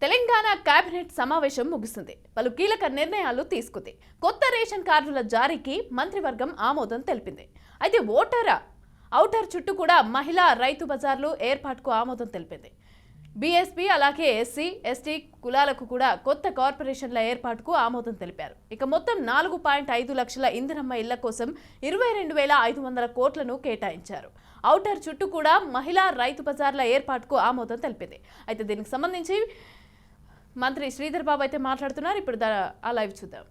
Telangana cabinet సమావేశం ముగిసింది. పలు కీలక నిర్ణయాలు తీసుకుంది. కొత్త రేషన్ కార్డుల జారీకి మంత్రివర్గం ఆమోదం తెలిపింది. అయితే ఔటర్ చుట్టూ కూడా మహిళా రైతు బజార్లు ఏర్పాటుకు ఆమోదం తెలిపింది. బీఎస్పీ అలాగే ఎస్సీ ఎస్టీ కులాలకు కూడా కొత్త కార్పొరేషన్ల ఏర్పాటుకు ఆమోదం తెలిపారు. ఇక మొత్తం 4.5 లక్షల ఇందిరమ్మ ఇళ్ల కోసం 22,500 కోట్లను కేటాయించారు. ఔటర్ చుట్టూ కూడా మహిళా రైతు బజార్ల ఏర్పాటుకు ఆమోదం తెలిపింది. అయితే దీనికి సంబంధించి మంత్రి శ్రీధర్ బాబు అయితే మాట్లాడుతున్నారు. ఇప్పుడు ఆ లైవ్ చూద్దాం.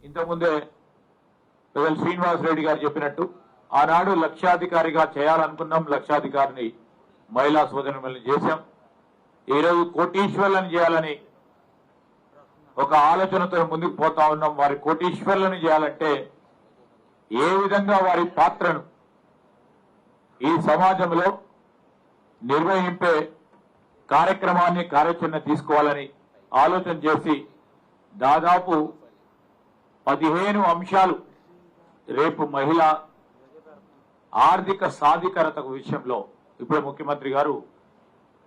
ఇంతకుముందే శ్రీనివాస్ రెడ్డి గారు చెప్పినట్టు ఆనాడు లక్షాధికారిగా చేయాలనుకున్నాం. లక్షాధికారిని మహిళా సోదరులను చేశాం. ఈరోజు కోటీశ్వర్లను చేయాలని ఒక ఆలోచనతో ముందుకు పోతా ఉన్నాం. వారి కోటీశ్వర్లను చేయాలంటే ఏ విధంగా వారి పాత్రను ఈ సమాజంలో నిర్వహింపే కార్యక్రమాన్ని కార్యాచరణ తీసుకోవాలని ఆలోచన చేసి దాదాపు 15 అంశాలు రేపు మహిళా ఆర్థిక సాధికారత విషయంలో ఇప్పుడు ముఖ్యమంత్రి గారు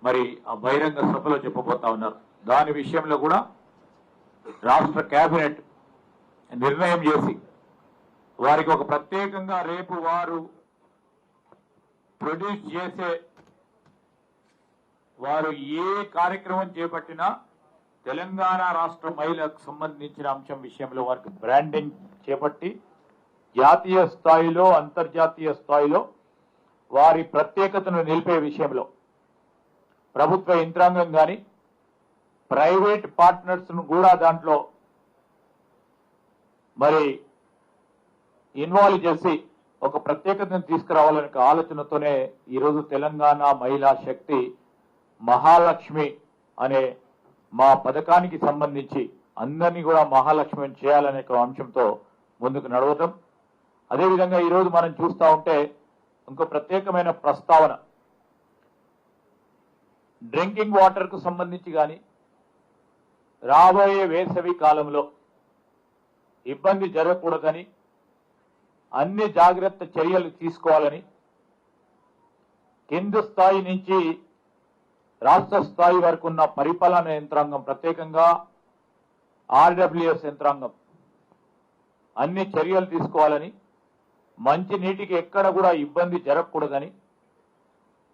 మరి ఆ బహిరంగ సభలో చెప్పబోతా ఉన్నారు. దాని విషయంలో కూడా రాష్ట్ర కేబినెట్ నిర్ణయం చేసి వారికి ఒక ప్రత్యేకంగా రేపు వారు ప్రొడ్యూస్ చేసే వారు ఏ కార్యక్రమం చేపట్టినా తెలంగాణ రాష్ట్ర మహిళలకు సంబంధించిన అంశం విషయంలో వారికి బ్రాండింగ్ చేపట్టి జాతీయ స్థాయిలో అంతర్జాతీయ స్థాయిలో వారి ప్రత్యేకతను నిలిపే విషయంలో ప్రభుత్వ యంత్రాంగం కానీ ప్రైవేట్ పార్ట్నర్స్ ను కూడా దాంట్లో మరి ఇన్వాల్వ్ చేసి ఒక ప్రత్యేకతను తీసుకురావాలనే ఆలోచనతోనే ఈరోజు తెలంగాణ మహిళా శక్తి మహాలక్ష్మి అనే మా పథకానికి సంబంధించి అందరినీ కూడా మహాలక్ష్మి చేయాలనే అంశంతో ముందుకు నడవటం. అదేవిధంగా ఈరోజు మనం చూస్తూ ఉంటే ఇంకో ప్రత్యేకమైన ప్రస్తావన డ్రింకింగ్ వాటర్ కు సంబంధించి కానీ రాబోయే వేసవి కాలంలో ఇబ్బంది జరగకూడదని అన్ని జాగ్రత్త చర్యలు తీసుకోవాలని కింది స్థాయి నుంచి రాష్ట్ర స్థాయి వరకు ఉన్న పరిపాలన యంత్రాంగం ప్రత్యేకంగా ఆర్డబ్ల్యూఎస్ యంత్రాంగం అన్ని చర్యలు తీసుకోవాలని మంచి నీటికి ఎక్కడ కూడా ఇబ్బంది జరగకూడదని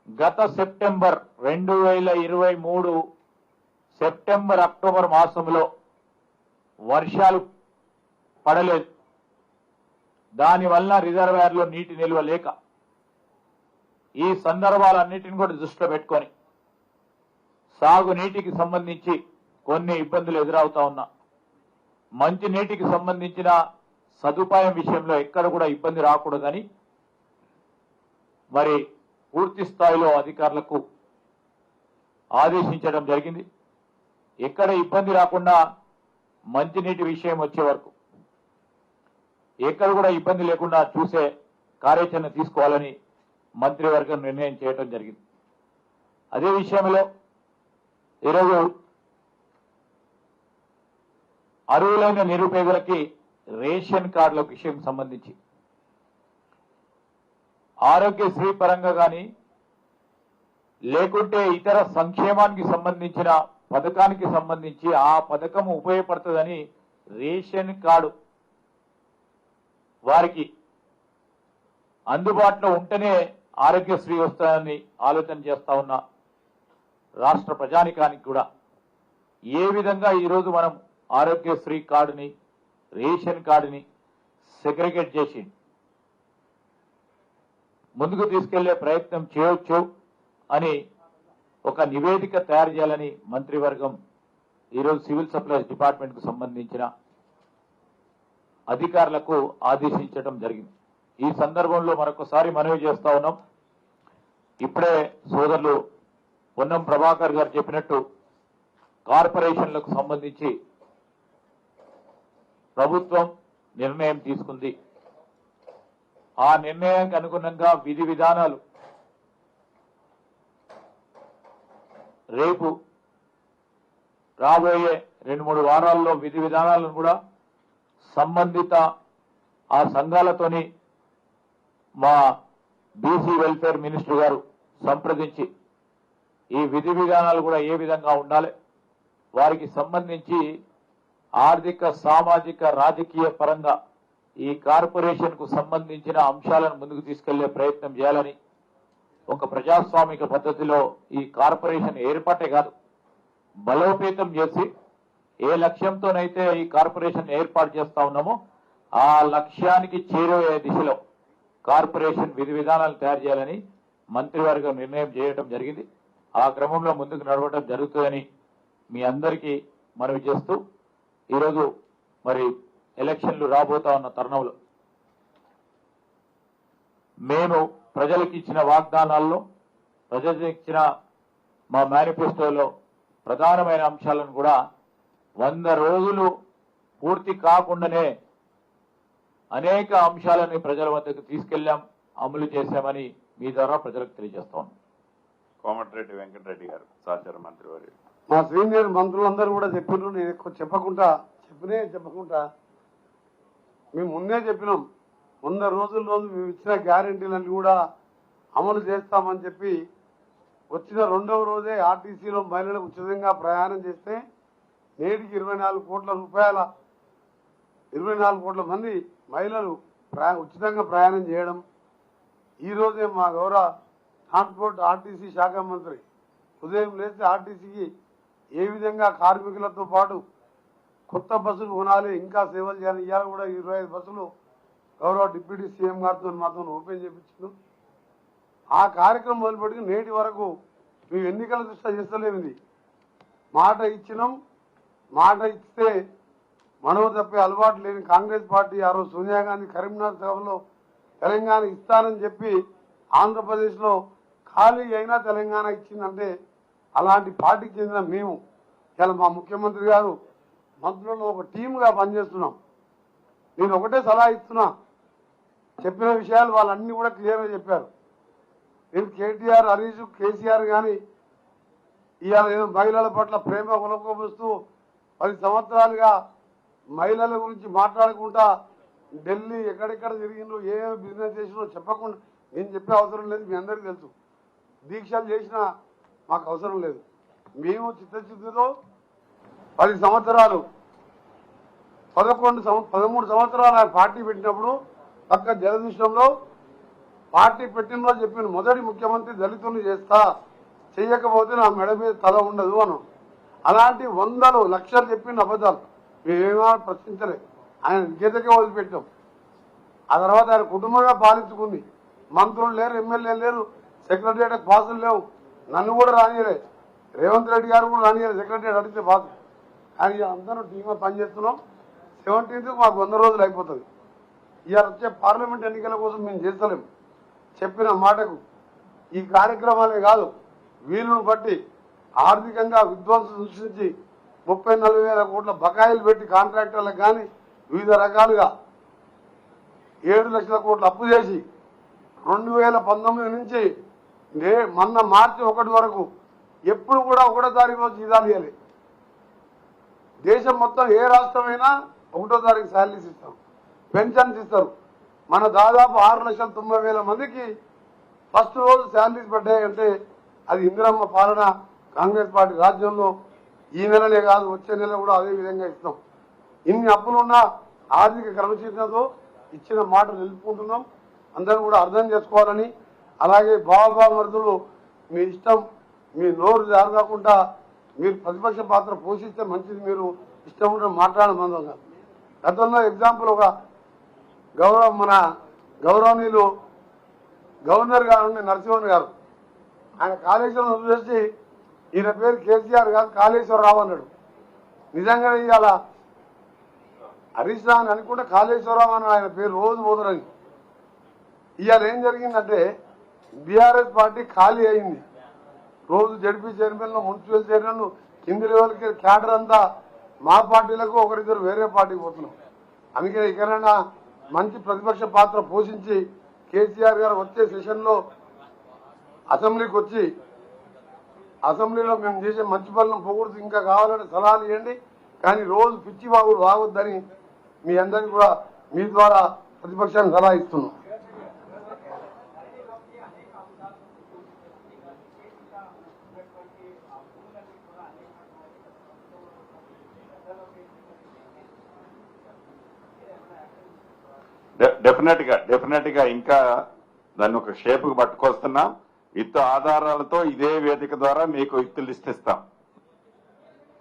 గత సెప్టెంబర్ 2023 సెప్టెంబర్ అక్టోబర్ మాసంలో వర్షాలు పడలేదు. దానివల్ల రిజర్వాయర్లో నీటి నిల్వ లేక ఈ సందర్భాలన్నిటిని కూడా దృష్టిలో పెట్టుకొని సాగునీటికి సంబంధించి కొన్ని ఇబ్బందులు ఎదురవుతా ఉన్నా మంచి నీటికి సంబంధించిన సదుపాయం విషయంలో ఎక్కడ కూడా ఇబ్బంది రాకూడదని మరి పూర్తి స్థాయిలో అధికారులకు ఆదేశించడం జరిగింది. ఎక్కడ ఇబ్బంది రాకుండా మంచినీటి విషయం వచ్చే వరకు ఎక్కడ కూడా ఇబ్బంది లేకుండా చూసే కార్యాచరణ తీసుకోవాలని మంత్రివర్గం నిర్ణయం చేయడం జరిగింది. అదే విషయంలో ఈరోజు అర్హులైన నిరుపేదలకి రేషన్ కార్డుల విషయం సంబంధించి ఆరోగ్యశ్రీ పరంగా కానీ లేకుంటే ఇతర సంక్షేమానికి సంబంధించిన పథకానికి సంబంధించి ఆ పథకం ఉపయోగపడుతుందని రేషన్ కార్డు వారికి అందుబాటులో ఉంటేనే ఆరోగ్యశ్రీ వస్తుందని ఆలోచన చేస్తా ఉన్న రాష్ట్ర ప్రజానికానికి కూడా ఏ విధంగా ఈరోజు మనం ఆరోగ్యశ్రీ కార్డుని రేషన్ కార్డుని సెగ్రిగేట్ చేసి ముందుకు తీసుకెళ్లే ప్రయత్నం చేయొచ్చు అని ఒక నివేదిక తయారు చేయాలని మంత్రివర్గం ఈరోజు సివిల్ సప్లైస్ డిపార్ట్మెంట్ కు సంబంధించిన అధికారులకు ఆదేశించడం జరిగింది. ఈ సందర్భంలో మరొకసారి మనవి చేస్తా ఉన్నాం. ఇప్పుడే సోదరులు పొన్నం ప్రభాకర్ గారు చెప్పినట్టు కార్పొరేషన్లకు సంబంధించి ప్రభుత్వం నిర్ణయం తీసుకుంది. ఆ నిర్ణయానికి అనుగుణంగా విధి విధానాలు రేపు రాబోయే 2-3 వారాల్లో విధి విధానాలను కూడా సంబంధిత ఆ సంఘాలతోని మా బీసీ వెల్ఫేర్ మినిస్టర్ గారు సంప్రదించి ఈ విధి విధానాలు కూడా ఏ విధంగా ఉండాలి, వారికి సంబంధించి ఆర్థిక సామాజిక రాజకీయ పరంగా ఈ కార్పొరేషన్ కు సంబంధించిన అంశాలను ముందుకు తీసుకెళ్లే ప్రయత్నం చేయాలని, ఒక ప్రజాస్వామిక పద్ధతిలో ఈ కార్పొరేషన్ ఏర్పాటే కాదు బలోపేతం చేసి ఏ లక్ష్యంతోనైతే ఈ కార్పొరేషన్ ఏర్పాటు చేస్తా ఉన్నామో ఆ లక్ష్యానికి చేరువయ్యే దిశలో కార్పొరేషన్ విధి విధానాలు తయారు చేయాలని మంత్రివర్గం నిర్ణయం చేయడం జరిగింది. ఆ క్రమంలో ముందుకు నడవడం జరుగుతుందని మీ అందరికీ మనవి చేస్తూ, ఈరోజు మరి ఎలక్షన్లు రాబోతా ఉన్న తరుణంలో మేము ప్రజలకు ఇచ్చిన వాగ్దానాల్లో, ప్రజలకు ఇచ్చిన మా మేనిఫెస్టోలో ప్రధానమైన అంశాలను కూడా 100 రోజులు పూర్తి కాకుండానే అనేక అంశాలని ప్రజల వద్దకు తీసుకెళ్లాం, అమలు చేశామని మీ ద్వారా ప్రజలకు తెలియజేస్తాం. కోమటిరెడ్డి వెంకటరెడ్డి గారు సహచార మంత్రి వారి మా సీనియర్ మంత్రులందరూ కూడా చెప్పినారు. నేను ఎక్కువ చెప్పకుండా మేము ముందే చెప్పినాం 100 రోజుల్లో మేము ఇచ్చిన గ్యారెంటీలన్నీ కూడా అమలు చేస్తామని చెప్పి వచ్చిన 2వ రోజే ఆర్టీసీలో మహిళలకు ఉచితంగా ప్రయాణం చేస్తే నేటికి 24 కోట్ల రూపాయల 24 కోట్ల మంది మహిళలు ఉచితంగా ప్రయాణం చేయడం. ఈరోజే మా గౌరవ ట్రాన్స్పోర్ట్ ఆర్టీసీ శాఖ మంత్రి ఉదయం లేస్తే ఆర్టీసీకి ఏ విధంగా కార్మికులతో పాటు కొత్త బస్సులు కొనాలి, ఇంకా సేవలు చేయాలి. ఇవాళ కూడా 25 బస్సులు గౌరవ డిప్యూటీ సీఎం గారితో మాతో ఓపెన్ చేయించారు. ఆ కార్యక్రమం మొదలుపెట్టి నేటి వరకు మేము ఎన్నికల దృష్ట్యా చేస్తలేమిది. మాట ఇచ్చినాం, మాట ఇస్తే మనవ తప్పే అలవాటు లేని కాంగ్రెస్ పార్టీ ఆ రోజు సోనియా గాంధీ కరీంనగర్ సభలో తెలంగాణ ఇస్తానని చెప్పి ఆంధ్రప్రదేశ్లో ఖాళీ అయినా తెలంగాణ ఇచ్చిందంటే అలాంటి పార్టీకి చెందిన మేము ఇలా మా ముఖ్యమంత్రి గారు మంత్రులను ఒక టీముగా పనిచేస్తున్నాం. నేను ఒకటే సలహా ఇస్తున్నా, చెప్పిన విషయాలు వాళ్ళన్నీ కూడా క్లియర్గా చెప్పారు. నేను కేటీఆర్, హరీష్, కేసీఆర్ కానీ ఇవాళ ఏదో మహిళల పట్ల ప్రేమ కొనుక్కోబోస్తూ 10 సంవత్సరాలుగా మహిళల గురించి మాట్లాడకుండా ఢిల్లీ ఎక్కడెక్కడ తిరిగిండ్రు, ఏ బిజినెస్ చేసినో చెప్పకుండా నేను చెప్పే అవసరం లేదు. మీ అందరికీ తెలుసు. దీక్షలు చేసినా మాకు అవసరం లేదు. మేము చిత్తశుద్ధితో 10 సంవత్సరాలు 13 సంవత్సరాలు పార్టీ పెట్టినప్పుడు పక్క జలదృశ్యంలో పార్టీ పెట్టిన రోజు చెప్పిన మొదటి ముఖ్యమంత్రి దళితులు చేస్తా, చెయ్యకపోతే నా మెడ మీద తల ఉండదు అను. అలాంటి 100 లక్షలు చెప్పిన అబద్ధాలు మేమేమో ప్రశ్నించలే. ఆయన గీతకే వదిలిపెట్టాం. ఆ తర్వాత ఆయన కుటుంబంగా పాలించుకుంది. మంత్రులు లేరు, ఎమ్మెల్యేలు లేరు, సెక్రటరియట్ పాసులు లేవు. నన్ను కూడా రానియలే, రేవంత్ రెడ్డి గారు కూడా రానియలే. సెక్రటరియట్ అడిగితే పాసు. కానీ అందరూ టీమ్గా పనిచేస్తున్నాం. 17th మాకు 100 రోజులు అయిపోతుంది. ఇవాళ వచ్చే పార్లమెంట్ ఎన్నికల కోసం మేము చేస్తలేము. చెప్పిన మాటకు ఈ కార్యక్రమాలే కాదు, వీలును బట్టి ఆర్థికంగా విధ్వంసం సృష్టించి 30-40 వేల కోట్ల బకాయిలు పెట్టి కాంట్రాక్టర్లకు కానీ వివిధ రకాలుగా 7 లక్షల కోట్లు అప్పు చేసి 2019 నుంచి మొన్న మార్చి 1 వరకు ఎప్పుడు కూడా 1వ తారీఖు రోజు జీతాలు ఇవ్వాలి. దేశం మొత్తం ఏ రాష్ట్రమైనా 1వ తారీఖు శాలరీస్ ఇస్తాం, పెన్షన్స్ ఇస్తారు. మన దాదాపు 6,90,000 మందికి ఫస్ట్ రోజు శాలరీస్ పడ్డాయంటే అది ఇందిరమ్మ పాలన, కాంగ్రెస్ పార్టీ రాజ్యంలో. ఈ నెలనే కాదు, వచ్చే నెల కూడా అదే విధంగా ఇస్తాం. ఇన్ని అప్పులున్నా ఆర్థిక క్రమశిక్షణతో ఇచ్చిన మాట నిలుపుకుంటున్నాం. అందరూ కూడా అర్థం చేసుకోవాలని, అలాగే భావమరుదులు మీ ఇష్టం, మీ నోరు జారకుండా మీరు ప్రతిపక్ష పాత్ర పోషిస్తే మంచిది. మీరు ఇష్టం ఉంటే మాట్లాడమందంగా. గతంలో ఎగ్జాంపుల్ ఒక మన గౌరవనీయులు గవర్నర్ గారు నరసింహన్ గారు, ఆయన కాళేశ్వరం చూసి ఈయన పేరు కేసీఆర్ కాదు కాళేశ్వరరావు అన్నాడు. నిజంగానే ఇవాళ హరీష్ రావు అని అనుకుంటే కాళేశ్వరరావు అని ఆయన పేరు రోజు పోతురని. ఇవాళ ఏం జరిగిందంటే బీఆర్ఎస్ పార్టీ ఖాళీ అయింది. రోజు జడ్పీ చైర్మన్లు, మున్సిపల్ చైర్మన్లు, కింది లెవెల్కి క్యాడర్ అంతా మా పార్టీలకు, ఒకరిద్దరు వేరే పార్టీకి పోతున్నాం. అందుకే ఇకనైనా మంచి ప్రతిపక్ష పాత్ర పోషించి కేసీఆర్ గారు వచ్చే సెషన్లో అసెంబ్లీకి వచ్చి అసెంబ్లీలో మేము చేసే మంచి పనులను పొగుడుతూ ఇంకా కావాలని సలహాలు ఇవ్వండి. కానీ రోజు పిచ్చి బాగుడు రావద్దని మీ అందరికీ కూడా మీ ద్వారా ప్రతిపక్షాన్ని సలహా ఇస్తున్నాం. డెఫినెట్ గా ఇంకా దాన్ని ఒక షేప్ కు పట్టుకొస్తున్నాం. విత్ ఆధారాలతో ఇదే వేదిక ద్వారా మీకు లిస్ట్ ఇస్తాం.